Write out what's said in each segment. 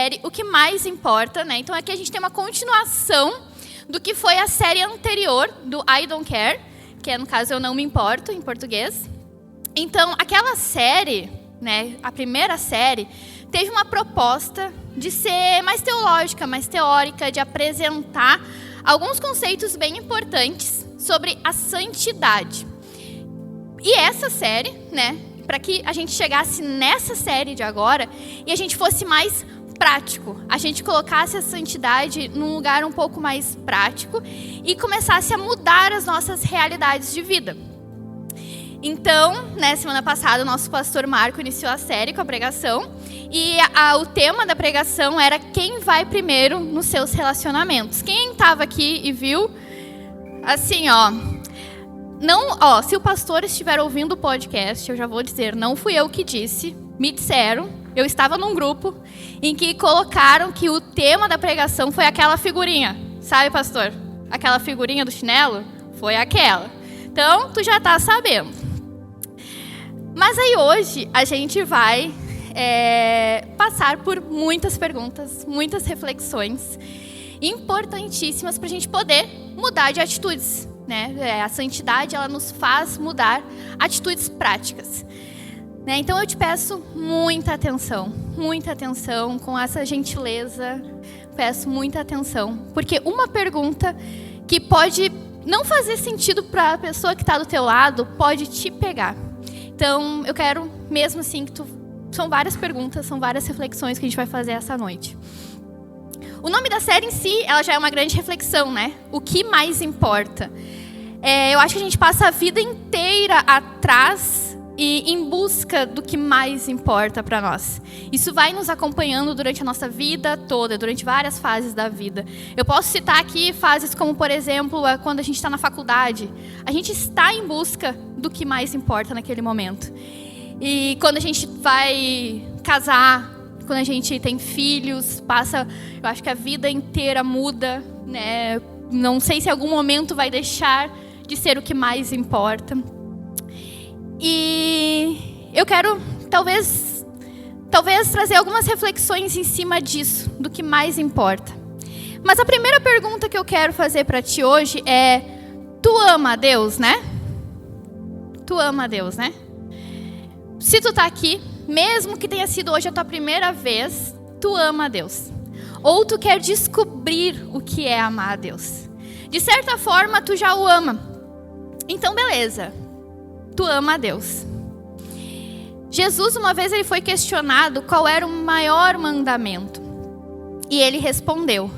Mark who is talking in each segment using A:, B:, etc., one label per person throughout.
A: série O Que Mais Importa, né? Então aqui a gente tem uma continuação do que foi a série anterior do I Don't Care, que é, no caso, Eu Não Me Importo, em português. Então, aquela série, né, a primeira série, teve uma proposta de ser mais teológica, mais teórica, de apresentar alguns conceitos bem importantes sobre a santidade. E essa série, né, para que a gente chegasse nessa série de agora e a gente fosse mais prático, a gente colocasse a santidade num lugar um pouco mais prático e começasse a mudar as nossas realidades de vida. Então, né, semana passada, o nosso pastor Marco iniciou a série com a pregação e o tema da pregação era quem vai primeiro nos seus relacionamentos. Quem estava aqui e viu, assim, se o pastor estiver ouvindo o podcast, eu já vou dizer, não fui eu que disse, me disseram. Eu estava num grupo em que colocaram que o tema da pregação foi aquela figurinha. Sabe, pastor? Aquela figurinha do chinelo? Foi aquela. Então, tu já tá sabendo. Mas aí hoje a gente vai passar por muitas perguntas, muitas reflexões importantíssimas para a gente poder mudar de atitudes, né? A santidade, ela nos faz mudar atitudes práticas. Então eu te peço muita atenção com essa gentileza, peço muita atenção, porque uma pergunta que pode não fazer sentido para a pessoa que está do teu lado pode te pegar. Então eu quero mesmo assim que são várias perguntas, são várias reflexões que a gente vai fazer essa noite. O nome da série em si, ela já é uma grande reflexão, né? O que mais importa? Eu acho que a gente passa a vida inteira atrás e em busca do que mais importa para nós. Isso vai nos acompanhando durante a nossa vida toda, durante várias fases da vida. Eu posso citar aqui fases como, por exemplo, quando a gente está na faculdade. A gente está em busca do que mais importa naquele momento. E quando a gente vai casar, quando a gente tem filhos, eu acho que a vida inteira muda, né? Não sei se em algum momento vai deixar de ser o que mais importa. E eu quero, talvez trazer algumas reflexões em cima disso, do que mais importa. Mas a primeira pergunta que eu quero fazer para ti hoje é: tu ama a Deus, né? Tu ama a Deus, né? Se tu tá aqui, mesmo que tenha sido hoje a tua primeira vez, tu ama a Deus. Ou tu quer descobrir o que é amar a Deus. De certa forma, tu já o ama. Então, beleza. Tu ama a Deus. Jesus, uma vez, ele foi questionado qual era o maior mandamento. E ele respondeu: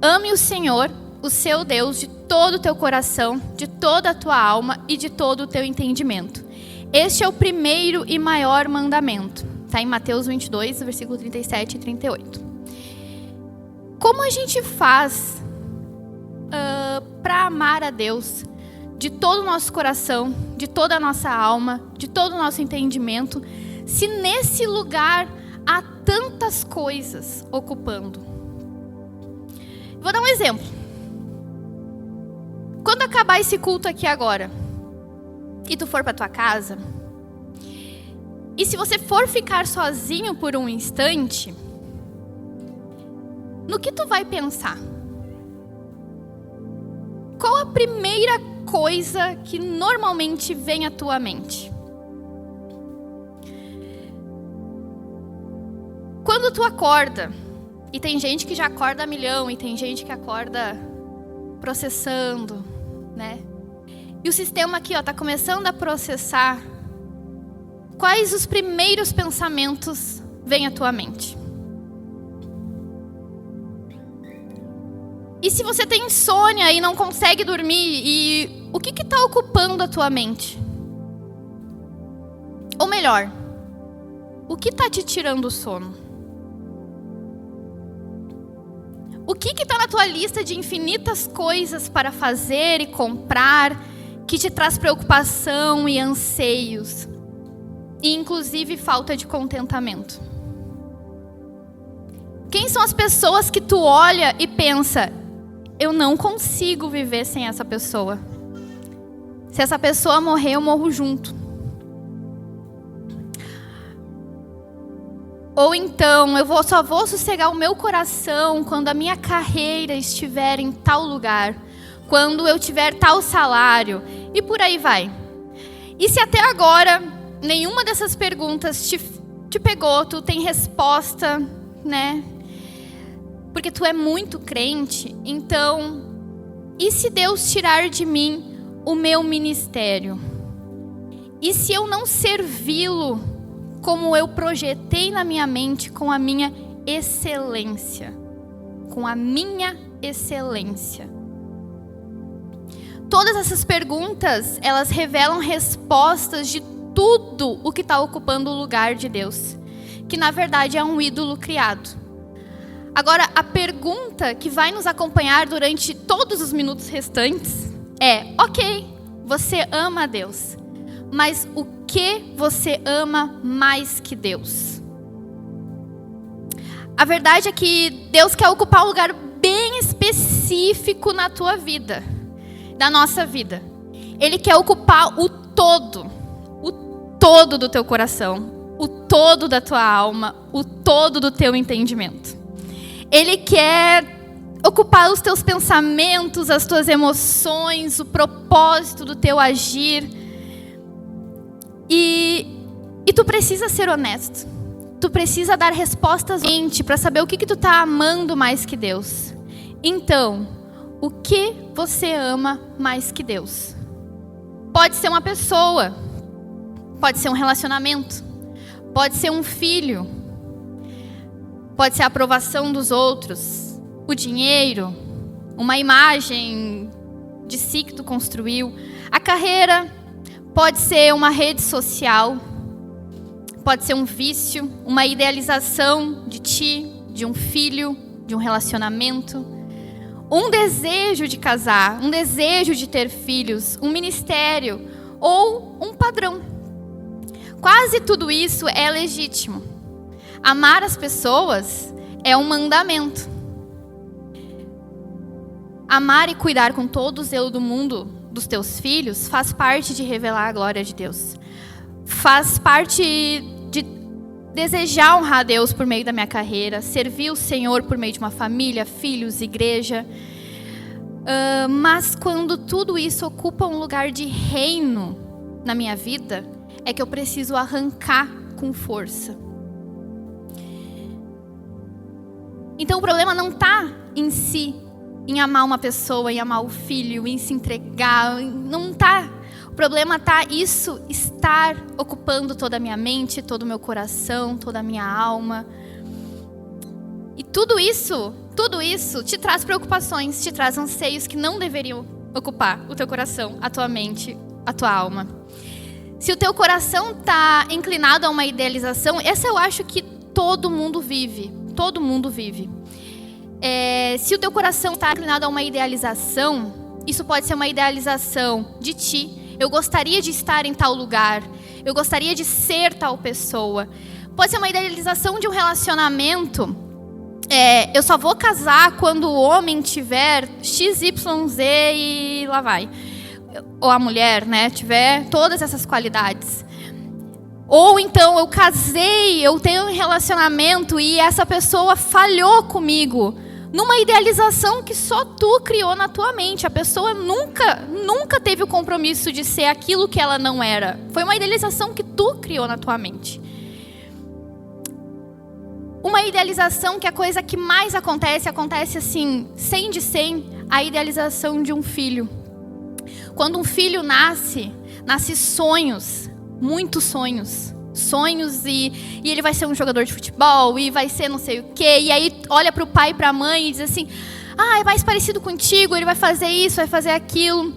A: ame o Senhor, o seu Deus, de todo o teu coração, de toda a tua alma e de todo o teu entendimento. Este é o primeiro e maior mandamento. Está em Mateus 22, versículo 37 e 38. Como a gente faz para amar a Deus de todo o nosso coração, de toda a nossa alma, de todo o nosso entendimento, se nesse lugar há tantas coisas ocupando? Vou dar um exemplo. Quando acabar esse culto aqui agora, e tu for para tua casa, e se você for ficar sozinho por um instante, no que tu vai pensar? Qual a primeira coisa que normalmente vem à tua mente? Quando tu acorda, e tem gente que já acorda a milhão, e tem gente que acorda processando, né? E o sistema aqui, tá começando a processar. Quais os primeiros pensamentos vêm à tua mente? E se você tem insônia e não consegue dormir, e o que está ocupando a tua mente? Ou melhor, o que está te tirando o sono? O que está na tua lista de infinitas coisas para fazer e comprar que te traz preocupação e anseios, e inclusive falta de contentamento? Quem são as pessoas que tu olha e pensa: eu não consigo viver sem essa pessoa. Se essa pessoa morrer, eu morro junto. Ou então, só vou sossegar o meu coração quando a minha carreira estiver em tal lugar, quando eu tiver tal salário, e por aí vai. E se até agora nenhuma dessas perguntas te pegou, tu tem resposta, né? Porque tu é muito crente, então, e se Deus tirar de mim o meu ministério? E se eu não servi-lo como eu projetei na minha mente, com a minha excelência? Com a minha excelência. Todas essas perguntas, elas revelam respostas de tudo o que está ocupando o lugar de Deus, que na verdade é um ídolo criado. Agora, a pergunta que vai nos acompanhar durante todos os minutos restantes é: ok, você ama a Deus, mas o que você ama mais que Deus? A verdade é que Deus quer ocupar um lugar bem específico na tua vida, na nossa vida. Ele quer ocupar o todo do teu coração, o todo da tua alma, o todo do teu entendimento. Ele quer ocupar os teus pensamentos, as tuas emoções, o propósito do teu agir. E tu precisa ser honesto. Tu precisa dar respostas para saber o que tu tá amando mais que Deus. Então, o que você ama mais que Deus? Pode ser uma pessoa, pode ser um relacionamento, pode ser um filho, pode ser a aprovação dos outros, o dinheiro, uma imagem de si que tu construiu, a carreira. Pode ser uma rede social, pode ser um vício, uma idealização de ti, de um filho, de um relacionamento, um desejo de casar, um desejo de ter filhos, um ministério ou um padrão. Quase tudo isso é legítimo. Amar as pessoas é um mandamento. Amar e cuidar com todo o zelo do mundo dos teus filhos faz parte de revelar a glória de Deus. Faz parte de desejar honrar a Deus por meio da minha carreira, servir o Senhor por meio de uma família, filhos, igreja. Mas quando tudo isso ocupa um lugar de reino na minha vida, é que eu preciso arrancar com força. Então o problema não está em si, em amar uma pessoa, em amar o filho, em se entregar, não tá. O problema tá isso estar ocupando toda a minha mente, todo o meu coração, toda a minha alma. E tudo isso te traz preocupações, te traz anseios que não deveriam ocupar o teu coração, a tua mente, a tua alma. Se o teu coração tá inclinado a uma idealização, essa eu acho que todo mundo vive. Se o teu coração está inclinado a uma idealização, isso pode ser uma idealização de ti. Eu gostaria de estar em tal lugar. Eu gostaria de ser tal pessoa. Pode ser uma idealização de um relacionamento. Eu só vou casar quando o homem tiver XYZ e lá vai. Ou a mulher, né, tiver todas essas qualidades. Ou então eu casei, eu tenho um relacionamento e essa pessoa falhou comigo. Numa idealização que só tu criou na tua mente. A pessoa nunca teve o compromisso de ser aquilo que ela não era. Foi uma idealização que tu criou na tua mente. Uma idealização que a coisa que mais acontece assim, 100 de 100, a idealização de um filho. Quando um filho nasce sonhos, muitos sonhos. Sonhos e ele vai ser um jogador de futebol e vai ser não sei o quê. E aí olha para o pai e para a mãe e diz assim: é mais parecido contigo, ele vai fazer isso, vai fazer aquilo.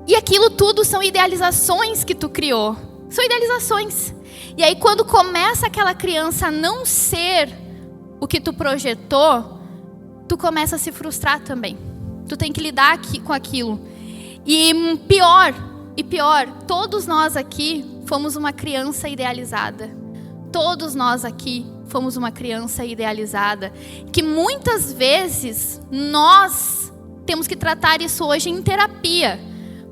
A: E aquilo tudo são idealizações que tu criou. São idealizações. E aí quando começa aquela criança a não ser o que tu projetou, tu começa a se frustrar também. Tu tem que lidar com aquilo. E pior, todos nós aqui fomos uma criança idealizada. Todos nós aqui fomos uma criança idealizada. Que muitas vezes nós temos que tratar isso hoje em terapia.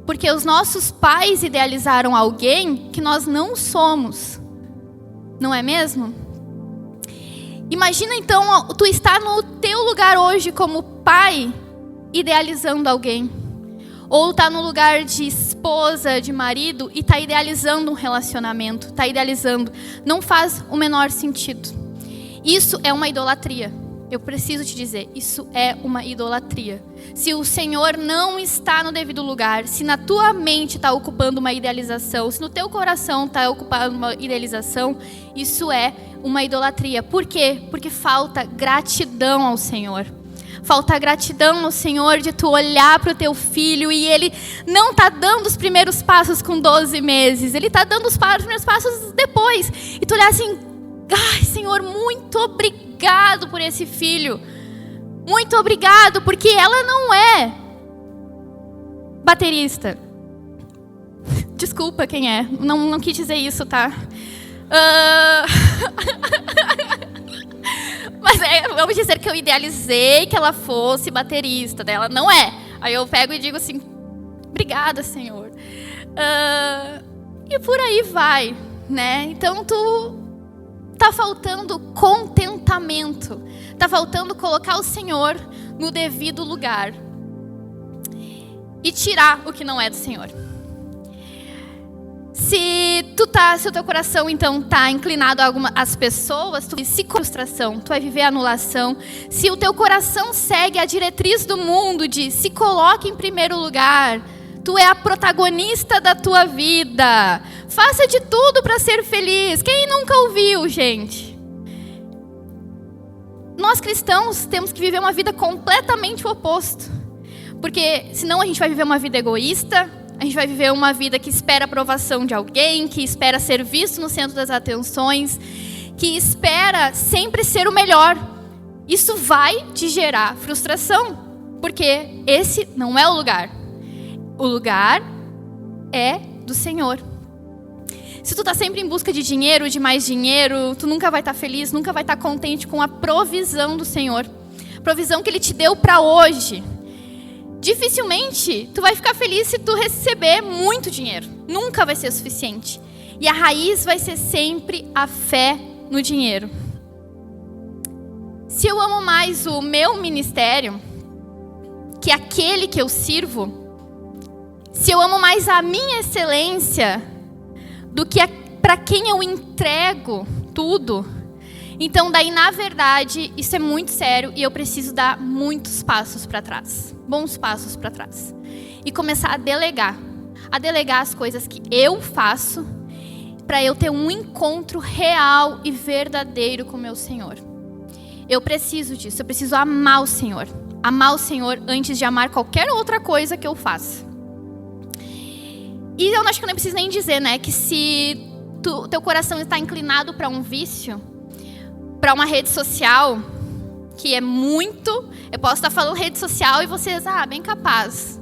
A: Porque os nossos pais idealizaram alguém que nós não somos. Não é mesmo? Imagina então, tu está no teu lugar hoje como pai, idealizando alguém. Ou está no lugar de esposa, de marido, e está idealizando um relacionamento. Está idealizando. Não faz o menor sentido. Isso é uma idolatria. Eu preciso te dizer, isso é uma idolatria. Se o Senhor não está no devido lugar, se na tua mente está ocupando uma idealização, se no teu coração está ocupando uma idealização, isso é uma idolatria. Por quê? Porque falta gratidão ao Senhor. Falta gratidão ao Senhor de tu olhar para o teu filho e ele não está dando os primeiros passos com 12 meses. Ele está dando os primeiros passos depois. E tu olhar assim, ai Senhor, muito obrigado por esse filho. Muito obrigado, porque ela não é baterista. Desculpa quem é, não quis dizer isso, tá? Mas vamos dizer que eu idealizei que ela fosse baterista dela. Não é. Aí eu pego e digo assim, obrigada, Senhor. E por aí vai, né? Então tá faltando contentamento. Tá faltando colocar o Senhor no devido lugar. E tirar o que não é do Senhor. Se o teu coração então tá inclinado a às pessoas, tu vai viver frustração, tu vai viver anulação. Se o teu coração segue a diretriz do mundo de se coloque em primeiro lugar, tu é a protagonista da tua vida. Faça de tudo para ser feliz. Quem nunca ouviu, gente? Nós cristãos temos que viver uma vida completamente oposto. Porque senão a gente vai viver uma vida egoísta. A gente vai viver uma vida que espera a aprovação de alguém, que espera ser visto no centro das atenções, que espera sempre ser o melhor. Isso vai te gerar frustração, porque esse não é o lugar. O lugar é do Senhor. Se tu está sempre em busca de dinheiro, de mais dinheiro, tu nunca vai estar feliz, nunca vai estar contente com a provisão do Senhor. Provisão que Ele te deu para hoje. Dificilmente tu vai ficar feliz se tu receber muito dinheiro. Nunca vai ser suficiente. E a raiz vai ser sempre a fé no dinheiro. Se eu amo mais o meu ministério que aquele que eu sirvo, se eu amo mais a minha excelência do que para quem eu entrego tudo, então daí na verdade isso é muito sério e eu preciso dar muitos passos para trás. Bons passos para trás. E começar a delegar as coisas que eu faço para eu ter um encontro real e verdadeiro com o meu Senhor. Eu preciso disso, eu preciso amar o Senhor. Amar o Senhor antes de amar qualquer outra coisa que eu faça. E eu acho que eu nem preciso nem dizer, né, que se teu coração está inclinado para um vício, para uma rede social, que é muito... Eu posso estar falando rede social e vocês, bem capaz.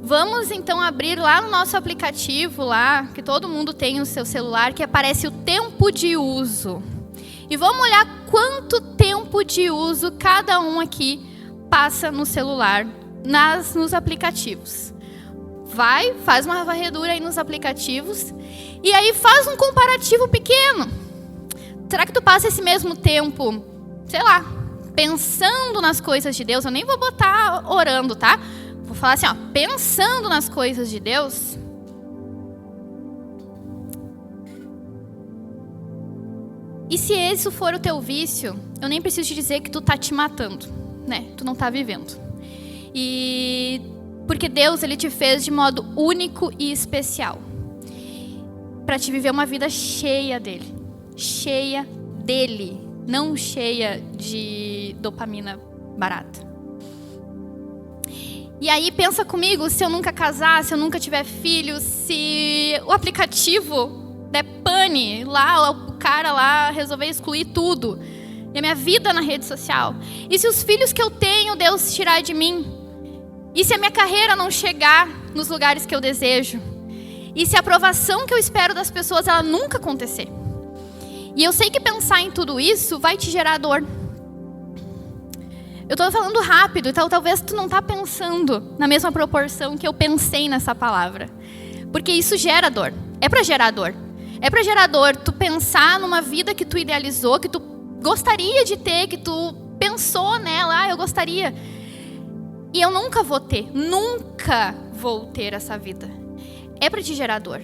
A: Vamos então abrir lá no nosso aplicativo, lá, que todo mundo tem no seu celular, que aparece o tempo de uso. E vamos olhar quanto tempo de uso cada um aqui passa no celular, nos aplicativos. Faz uma varredura aí nos aplicativos e aí faz um comparativo pequeno. Será que tu passa esse mesmo tempo, sei lá, pensando nas coisas de Deus? Eu nem vou botar orando, tá? Vou falar assim, pensando nas coisas de Deus. E se esse for o teu vício, eu nem preciso te dizer que tu tá te matando, né? Tu não tá vivendo. E porque Deus, Ele te fez de modo único e especial. Para te viver uma vida cheia dele. Cheia dele. Não cheia de dopamina barata. E aí pensa comigo, se eu nunca casar, se eu nunca tiver filho, se o aplicativo der pane, lá o cara lá resolver excluir tudo. E a minha vida na rede social. E se os filhos que eu tenho, Deus tirar de mim? E se a minha carreira não chegar nos lugares que eu desejo? E se a aprovação que eu espero das pessoas, ela nunca acontecer? E eu sei que pensar em tudo isso vai te gerar dor. Eu estou falando rápido, então talvez tu não está pensando na mesma proporção que eu pensei nessa palavra. Porque isso gera dor. É para gerar dor. É para gerar dor tu pensar numa vida que tu idealizou, que tu gostaria de ter, que tu pensou nela, eu gostaria. E eu nunca vou ter essa vida. É para te gerar dor.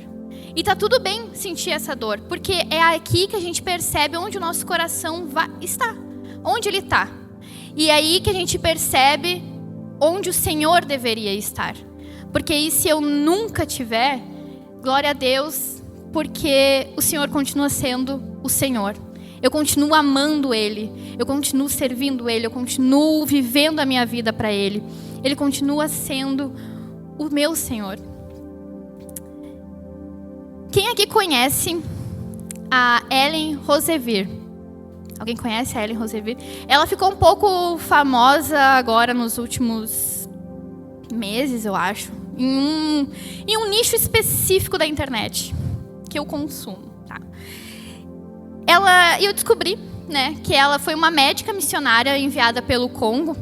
A: E tá tudo bem sentir essa dor, porque é aqui que a gente percebe onde o nosso coração está, onde ele está. E é aí que a gente percebe onde o Senhor deveria estar. Porque aí, se eu nunca tiver, glória a Deus, porque o Senhor continua sendo o Senhor. Eu continuo amando Ele, eu continuo servindo Ele, eu continuo vivendo a minha vida para Ele. Ele continua sendo o meu Senhor. Quem aqui conhece a Ellen Rosevere? Alguém conhece a Ellen Rosevere? Ela ficou um pouco famosa agora nos últimos meses, eu acho, em um nicho específico da internet que eu consumo. Tá? Eu descobri, né, que ela foi uma médica missionária enviada pelo Congo.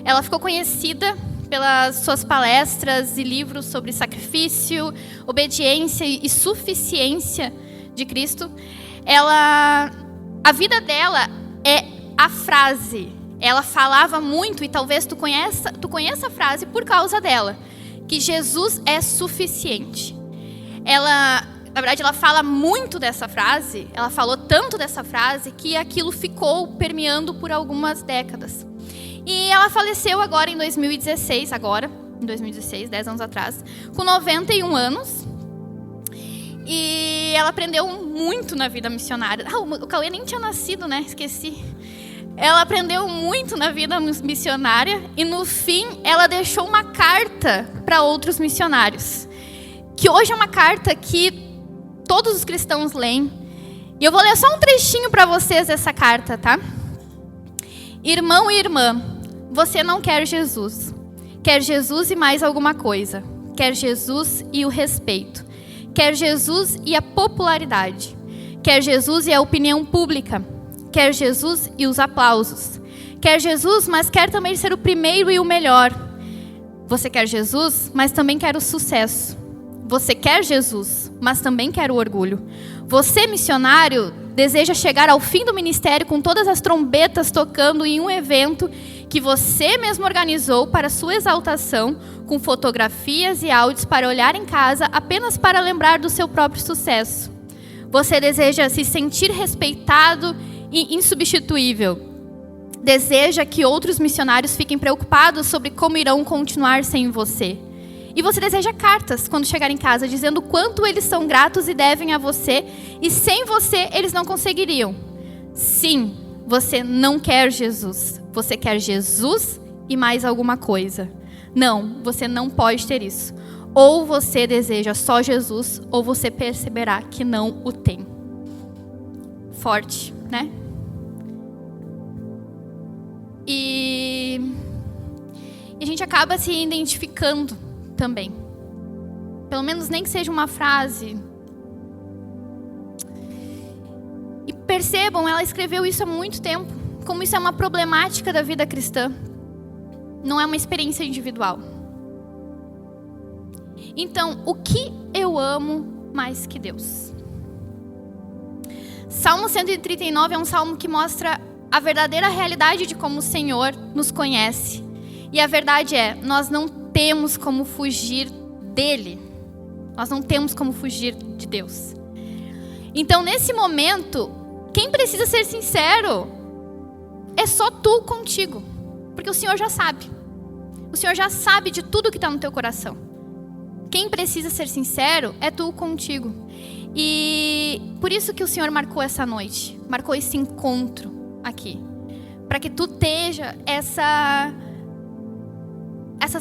A: Ela ficou conhecida pelas suas palestras e livros sobre sacrifício, obediência e suficiência de Cristo. A vida dela é a frase. Ela falava muito, e talvez tu conheça a frase por causa dela, que Jesus é suficiente. Na verdade, ela fala muito dessa frase, ela falou tanto dessa frase, que aquilo ficou permeando por algumas décadas. E ela faleceu agora em 2016, 10 anos atrás, com 91 anos. E ela aprendeu muito na vida missionária. O Cauê nem tinha nascido, né? Esqueci. Ela aprendeu muito na vida missionária e, no fim, ela deixou uma carta para outros missionários. Que hoje é uma carta que todos os cristãos leem. E eu vou ler só um trechinho para vocês dessa carta, tá? Irmão e irmã, você não quer Jesus. Quer Jesus e mais alguma coisa. Quer Jesus e o respeito. Quer Jesus e a popularidade. Quer Jesus e a opinião pública. Quer Jesus e os aplausos. Quer Jesus, mas quer também ser o primeiro e o melhor. Você quer Jesus, mas também quer o sucesso. Você quer Jesus, mas também quer o orgulho. Você, missionário, deseja chegar ao fim do ministério com todas as trombetas tocando em um evento que você mesmo organizou para sua exaltação, com fotografias e áudios para olhar em casa apenas para lembrar do seu próprio sucesso. Você deseja se sentir respeitado e insubstituível. Deseja que outros missionários fiquem preocupados sobre como irão continuar sem você. E você deseja cartas quando chegar em casa dizendo quanto eles são gratos e devem a você, e sem você eles não conseguiriam. Sim, você não quer Jesus. Você quer Jesus e mais alguma coisa. Não, você não pode ter isso. Ou você deseja só Jesus, ou você perceberá que não o tem. Forte, né? E a gente acaba se identificando também. Pelo menos nem que seja uma frase. E percebam, ela escreveu isso há muito tempo. Como isso é uma problemática da vida cristã. Não é uma experiência individual. Então, o que eu amo mais que Deus? Salmo 139 é um salmo que mostra a verdadeira realidade de como o Senhor nos conhece. E a verdade é, nós não temos como fugir dele. Nós não temos como fugir de Deus. Então, nesse momento, quem precisa ser sincero é só tu contigo. Porque o Senhor já sabe. O Senhor já sabe de tudo que está no teu coração. Quem precisa ser sincero é tu contigo. E por isso que o Senhor marcou essa noite. Marcou esse encontro aqui. Para que tu tenha essas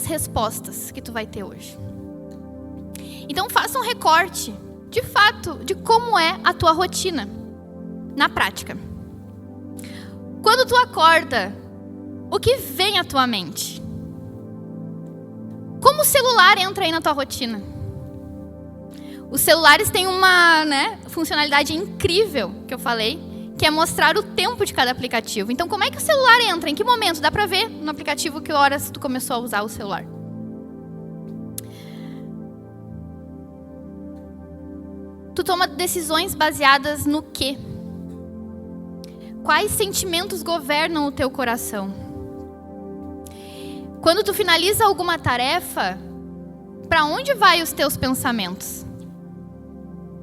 A: respostas que tu vai ter hoje. Então faça um recorte, de fato, de como é a tua rotina, na prática. Quando tu acorda, o que vem à tua mente? Como o celular entra aí na tua rotina? Os celulares têm uma, funcionalidade incrível, que eu falei, que é mostrar o tempo de cada aplicativo. Então, como é que o celular entra? Em que momento? Dá pra ver no aplicativo que horas tu começou a usar o celular. Tu toma decisões baseadas no quê? Quais sentimentos governam o teu coração? Quando tu finaliza alguma tarefa, para onde vai os teus pensamentos?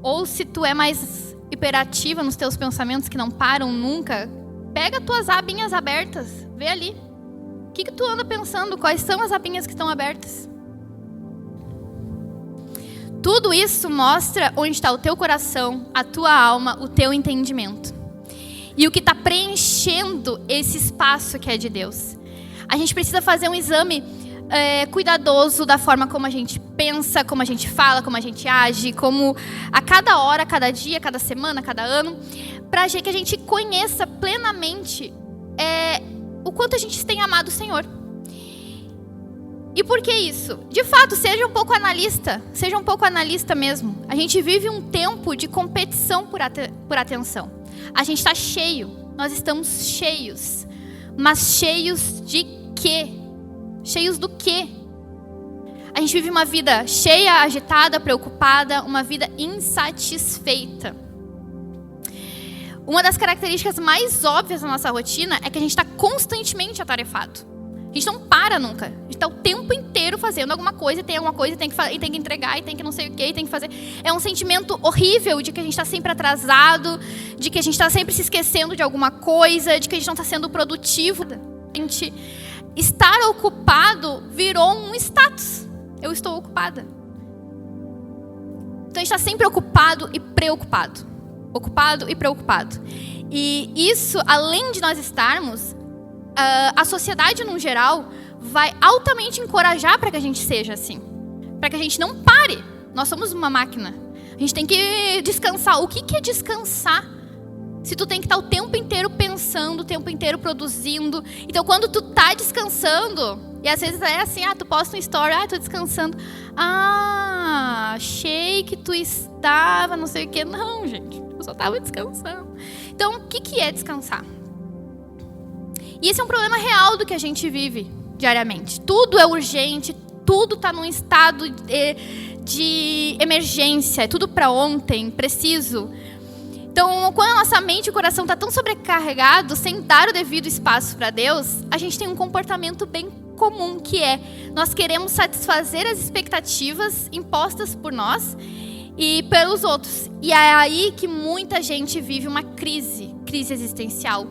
A: Ou se tu é mais hiperativa nos teus pensamentos que não param nunca, pega tuas abinhas abertas, vê ali. O que tu anda pensando? Quais são as abinhas que estão abertas? Tudo isso mostra onde está o teu coração, a tua alma, o teu entendimento. E o que está preenchendo esse espaço que é de Deus. A gente precisa fazer um exame cuidadoso da forma como a gente pensa, como a gente fala, como a gente age, como a cada hora, cada dia, cada semana, cada ano, para que a gente conheça plenamente o quanto a gente tem amado o Senhor. E por que isso? De fato, seja um pouco analista mesmo. A gente vive um tempo de competição por atenção. A gente está cheio, nós estamos cheios. Mas cheios de quê? Cheios do quê? A gente vive uma vida cheia, agitada, preocupada, uma vida insatisfeita. Uma das características mais óbvias da nossa rotina é que a gente está constantemente atarefado. A gente não para nunca. A gente está o tempo inteiro fazendo alguma coisa, tem alguma coisa, tem que entregar, e tem que não sei o que, tem que fazer. É um sentimento horrível de que a gente está sempre atrasado, de que a gente está sempre se esquecendo de alguma coisa, de que a gente não está sendo produtivo. Estar ocupado virou um status. Eu estou ocupada. Então a gente está sempre ocupado e preocupado. Ocupado e preocupado. E isso, além de nós estarmos, a sociedade, no geral, vai altamente encorajar para que a gente seja assim. Para que a gente não pare. Nós somos uma máquina. A gente tem que descansar. O que é descansar? Se tu tem que estar o tempo inteiro pensando, o tempo inteiro produzindo. Então, quando tu tá descansando, e às vezes é assim, tu posta um story, tô descansando. Achei que tu estava, não sei o quê. Não, gente, eu só tava descansando. Então, o que é descansar? E esse é um problema real do que a gente vive diariamente. Tudo é urgente, tudo está num estado de emergência, é tudo para ontem, preciso. Então, quando a nossa mente e o coração está tão sobrecarregado, sem dar o devido espaço para Deus, a gente tem um comportamento bem comum, que é nós queremos satisfazer as expectativas impostas por nós e pelos outros. E é aí que muita gente vive uma crise existencial.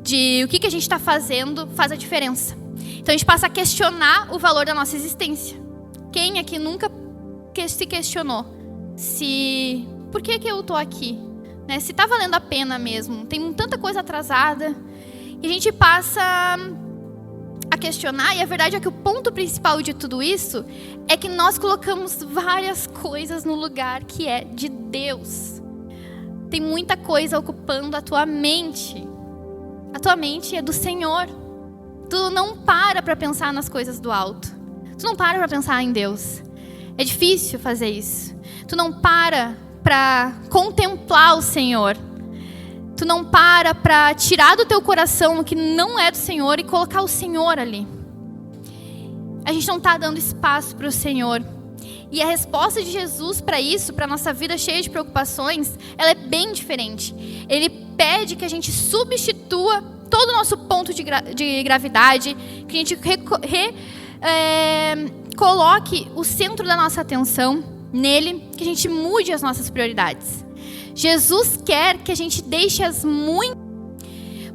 A: De o que a gente está fazendo faz a diferença. Então a gente passa a questionar o valor da nossa existência. Quem aqui nunca se questionou por que eu estou aqui? Né? Se está valendo a pena mesmo. Tem tanta coisa atrasada. E a gente passa a questionar. E a verdade é que o ponto principal de tudo isso é que nós colocamos várias coisas no lugar que é de Deus. Tem muita coisa ocupando a tua mente. A tua mente é do Senhor. Tu não para pensar nas coisas do alto. Tu não para pensar em Deus. É difícil fazer isso. Tu não para contemplar o Senhor. Tu não para tirar do teu coração o que não é do Senhor e colocar o Senhor ali. A gente não está dando espaço para o Senhor. E a resposta de Jesus para isso, para a nossa vida cheia de preocupações, ela é bem diferente. Ele pede que a gente substitua todo o nosso ponto de gravidade, que a gente coloque o centro da nossa atenção nele, que a gente mude as nossas prioridades. Jesus quer que a gente deixe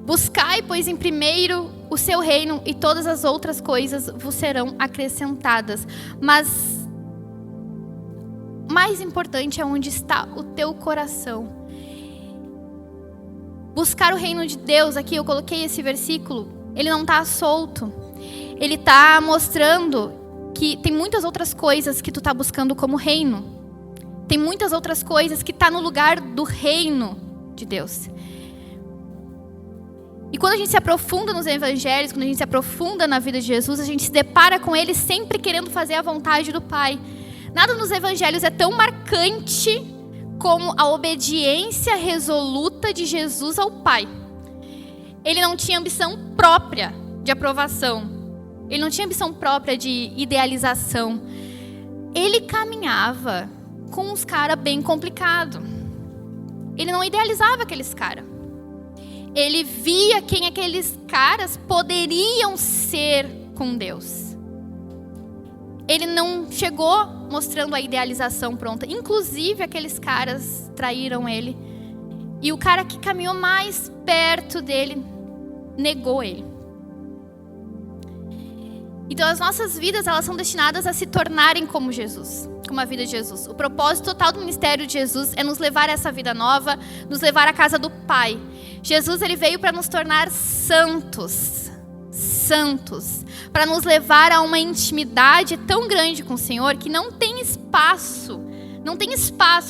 A: buscai, pois, em primeiro o seu reino, e todas as outras coisas vos serão acrescentadas. Mas mais importante é onde está o teu coração. Buscar o reino de Deus, aqui eu coloquei esse versículo, ele não está solto. Ele está mostrando que tem muitas outras coisas que tu está buscando como reino. Tem muitas outras coisas que estão no lugar do reino de Deus. E quando a gente se aprofunda nos evangelhos, quando a gente se aprofunda na vida de Jesus, a gente se depara com ele sempre querendo fazer a vontade do Pai. Nada nos evangelhos é tão marcante como a obediência resoluta de Jesus ao Pai. Ele não tinha ambição própria de aprovação. Ele não tinha ambição própria de idealização. Ele caminhava com uns caras bem complicados. Ele não idealizava aqueles caras. Ele via quem aqueles caras poderiam ser com Deus. Ele não chegou mostrando a idealização pronta. Inclusive, aqueles caras traíram ele. E o cara que caminhou mais perto dele negou ele. Então, as nossas vidas, elas são destinadas a se tornarem como Jesus, como a vida de Jesus. O propósito total do ministério de Jesus é nos levar a essa vida nova, nos levar à casa do Pai. Jesus, ele veio para nos tornar santos, para nos levar a uma intimidade tão grande com o Senhor que não tem espaço.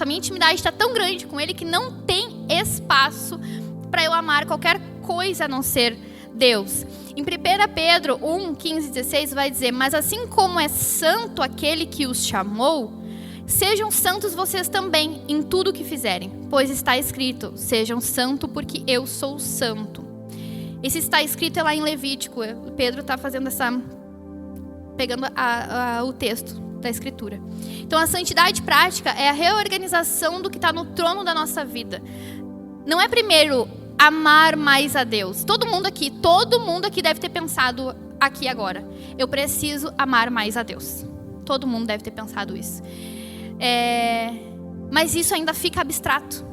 A: A minha intimidade está tão grande com Ele que não tem espaço para eu amar qualquer coisa a não ser Deus. Em 1 Pedro 1, 15 e 16 vai dizer: mas assim como é santo aquele que os chamou, sejam santos vocês também em tudo o que fizerem, pois está escrito: sejam santos porque eu sou santo. Esse está escrito é lá em Levítico. Pedro está fazendo pegando o texto da Escritura. Então, a santidade prática é a reorganização do que está no trono da nossa vida. Não é primeiro amar mais a Deus. Todo mundo aqui deve ter pensado aqui agora: eu preciso amar mais a Deus. Todo mundo deve ter pensado isso. Mas isso ainda fica abstrato.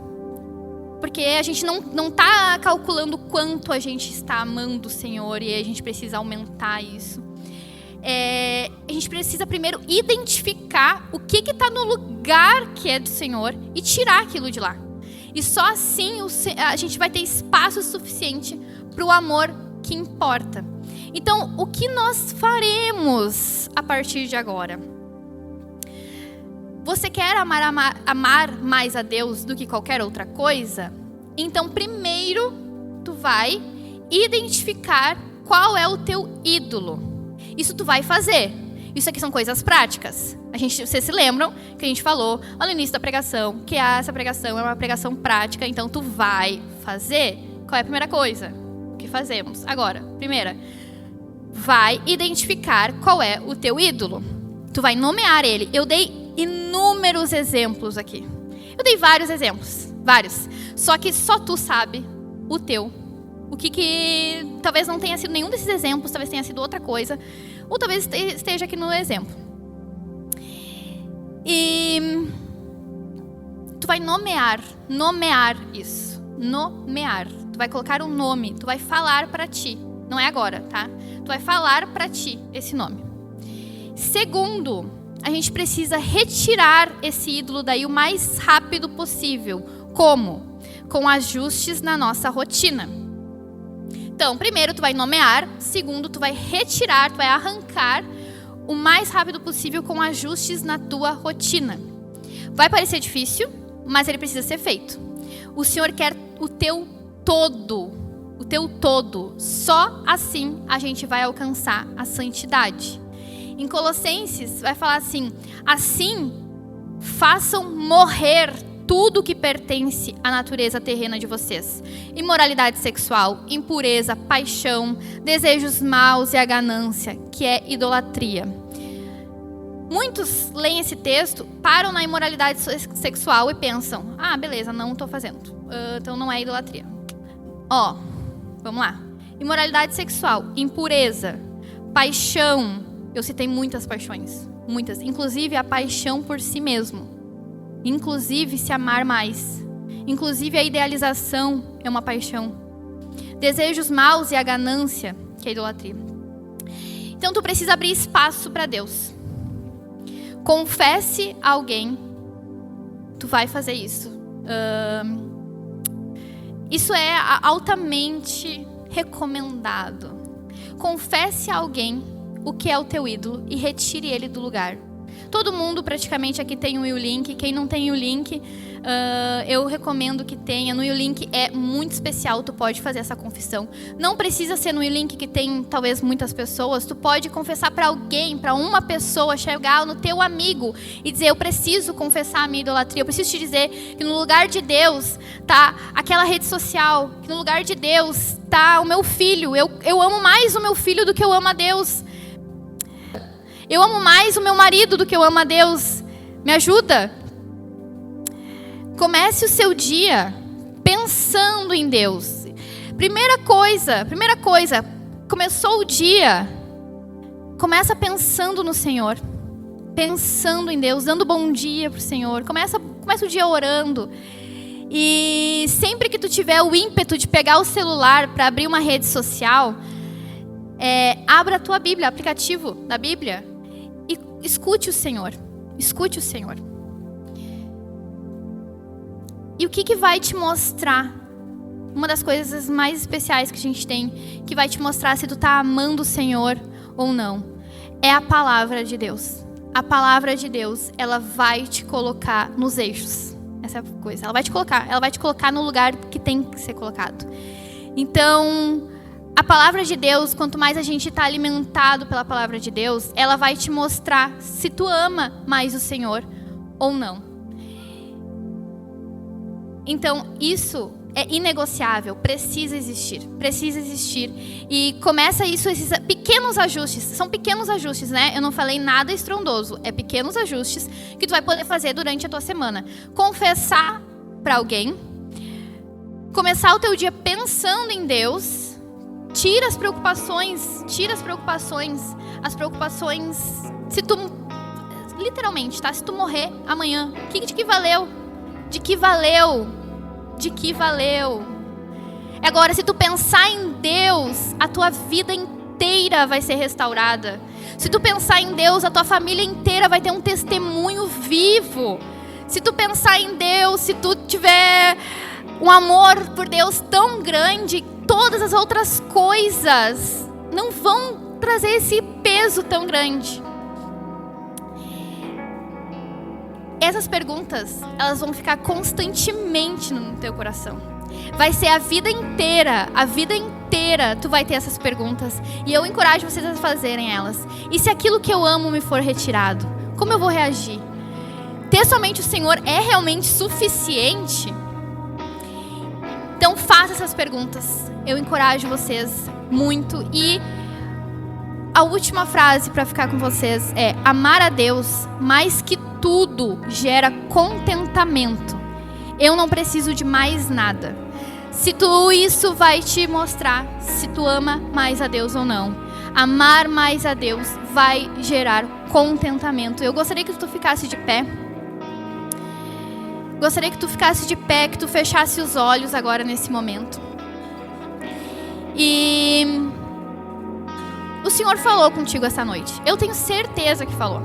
A: Porque a gente não está calculando quanto a gente está amando o Senhor e a gente precisa aumentar isso. A gente precisa primeiro identificar o que está no lugar que é do Senhor e tirar aquilo de lá. E só assim a gente vai ter espaço suficiente para o amor que importa. Então, o que nós faremos a partir de agora? Você quer amar mais a Deus do que qualquer outra coisa? Então, primeiro, tu vai identificar qual é o teu ídolo. Isso tu vai fazer. Isso aqui são coisas práticas. Vocês se lembram que a gente falou lá no início da pregação, que essa pregação é uma pregação prática, então tu vai fazer. Qual é a primeira coisa que fazemos? Agora, primeira, vai identificar qual é o teu ídolo. Tu vai nomear ele. Eu dei inúmeros exemplos aqui. Eu dei vários exemplos, vários. Só que só tu sabe o teu. O que talvez não tenha sido nenhum desses exemplos, talvez tenha sido outra coisa, ou talvez esteja aqui no exemplo. E tu vai nomear isso. Nomear. Tu vai colocar um nome, tu vai falar para ti. Não é agora, tá? Tu vai falar para ti esse nome. Segundo, a gente precisa retirar esse ídolo daí o mais rápido possível. Como? Com ajustes na nossa rotina. Então, primeiro tu vai nomear, segundo tu vai retirar, tu vai arrancar o mais rápido possível com ajustes na tua rotina. Vai parecer difícil, mas ele precisa ser feito. O Senhor quer o teu todo, Só assim a gente vai alcançar a santidade. Em Colossenses vai falar assim: assim façam morrer tudo que pertence à natureza terrena de vocês. Imoralidade sexual, impureza, paixão, desejos maus e a ganância, que é idolatria. Muitos leem esse texto, param na imoralidade sexual e pensam: ah, beleza, não estou fazendo. Então não é idolatria. Vamos lá. Imoralidade sexual, impureza, paixão. Eu citei muitas paixões. Muitas. Inclusive a paixão por si mesmo. Inclusive se amar mais. Inclusive a idealização é uma paixão. Desejos maus e a ganância, que é a idolatria. Então tu precisa abrir espaço para Deus. Confesse a alguém. Tu vai fazer isso. Isso é altamente recomendado. Confesse a alguém o que é o teu ídolo e retire ele do lugar. Todo mundo praticamente aqui tem o YouLink. Quem não tem o link, eu recomendo que tenha. No YouLink é muito especial, tu pode fazer essa confissão. Não precisa ser no YouLink que tem talvez muitas pessoas. Tu pode confessar para alguém, para uma pessoa, chegar no teu amigo e dizer: eu preciso confessar a minha idolatria. Eu preciso te dizer que no lugar de Deus tá aquela rede social, que no lugar de Deus tá o meu filho. Eu amo mais o meu filho do que eu amo a Deus. Eu amo mais o meu marido do que eu amo a Deus. Me ajuda? Comece o seu dia pensando em Deus. Primeira coisa, começou o dia, começa pensando no Senhor, pensando em Deus, dando bom dia pro Senhor, começa o dia orando. E sempre que tu tiver o ímpeto de pegar o celular para abrir uma rede social, abra a tua Bíblia, aplicativo da Bíblia, e escute o Senhor. Escute o Senhor. E o que vai te mostrar? Uma das coisas mais especiais que a gente tem, que vai te mostrar se tu tá amando o Senhor ou não, é a palavra de Deus. A palavra de Deus, ela vai te colocar nos eixos. Essa é a coisa. Ela vai te colocar no lugar que tem que ser colocado. Então, a palavra de Deus, quanto mais a gente está alimentado pela palavra de Deus, ela vai te mostrar se tu ama mais o Senhor ou não. Então, isso é inegociável, precisa existir. E começa isso, esses pequenos ajustes, são pequenos ajustes, né? Eu não falei nada estrondoso, é pequenos ajustes que tu vai poder fazer durante a tua semana. Confessar para alguém, começar o teu dia pensando em Deus, tira as preocupações, se tu, literalmente, tá? Se tu morrer amanhã, de que valeu? De que valeu? Agora, se tu pensar em Deus, a tua vida inteira vai ser restaurada. Se tu pensar em Deus, a tua família inteira vai ter um testemunho vivo. Se tu pensar em Deus, se tu tiver um amor por Deus tão grande, todas as outras coisas não vão trazer esse peso tão grande. Essas perguntas, elas vão ficar constantemente no teu coração. Vai ser a vida inteira tu vai ter essas perguntas. E eu encorajo vocês a fazerem elas. E se aquilo que eu amo me for retirado, como eu vou reagir? Ter somente o Senhor é realmente suficiente? Então faça essas perguntas. Eu encorajo vocês muito. E a última frase para ficar com vocês é: amar a Deus mais que tudo gera contentamento. Eu não preciso de mais nada. Isso vai te mostrar se tu ama mais a Deus ou não. Amar mais a Deus vai gerar contentamento. Eu gostaria que tu ficasse de pé. Que tu fechasse os olhos agora nesse momento. E o Senhor falou contigo essa noite. Eu tenho certeza que falou.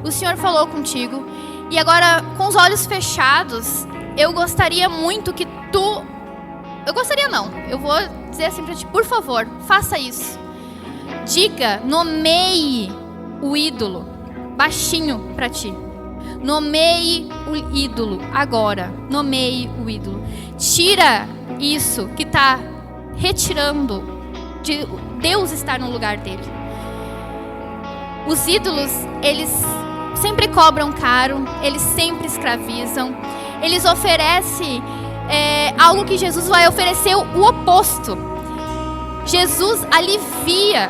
A: O Senhor falou contigo. E agora, com os olhos fechados, eu gostaria muito que tu... Eu vou dizer assim pra ti, por favor, faça isso. Diga, nomeie o ídolo, baixinho pra ti. Nomeie o ídolo agora. Nomeie o ídolo. Tira isso que tá retirando de Deus estar no lugar dele. Os ídolos, eles sempre cobram caro, eles sempre escravizam, eles oferecem algo que Jesus vai oferecer o oposto. Jesus alivia.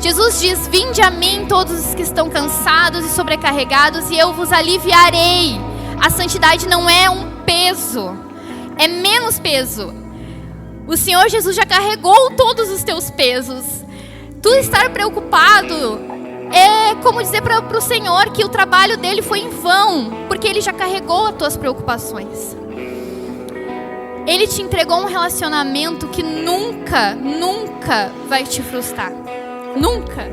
A: Jesus diz: vinde a mim todos os que estão cansados e sobrecarregados e eu vos aliviarei. A santidade não é um peso, é menos peso. O Senhor Jesus já carregou todos os teus pesos. Tu estar preocupado é como dizer para o Senhor que o trabalho dele foi em vão, porque ele já carregou as tuas preocupações. Ele te entregou um relacionamento que nunca vai te frustrar. Nunca.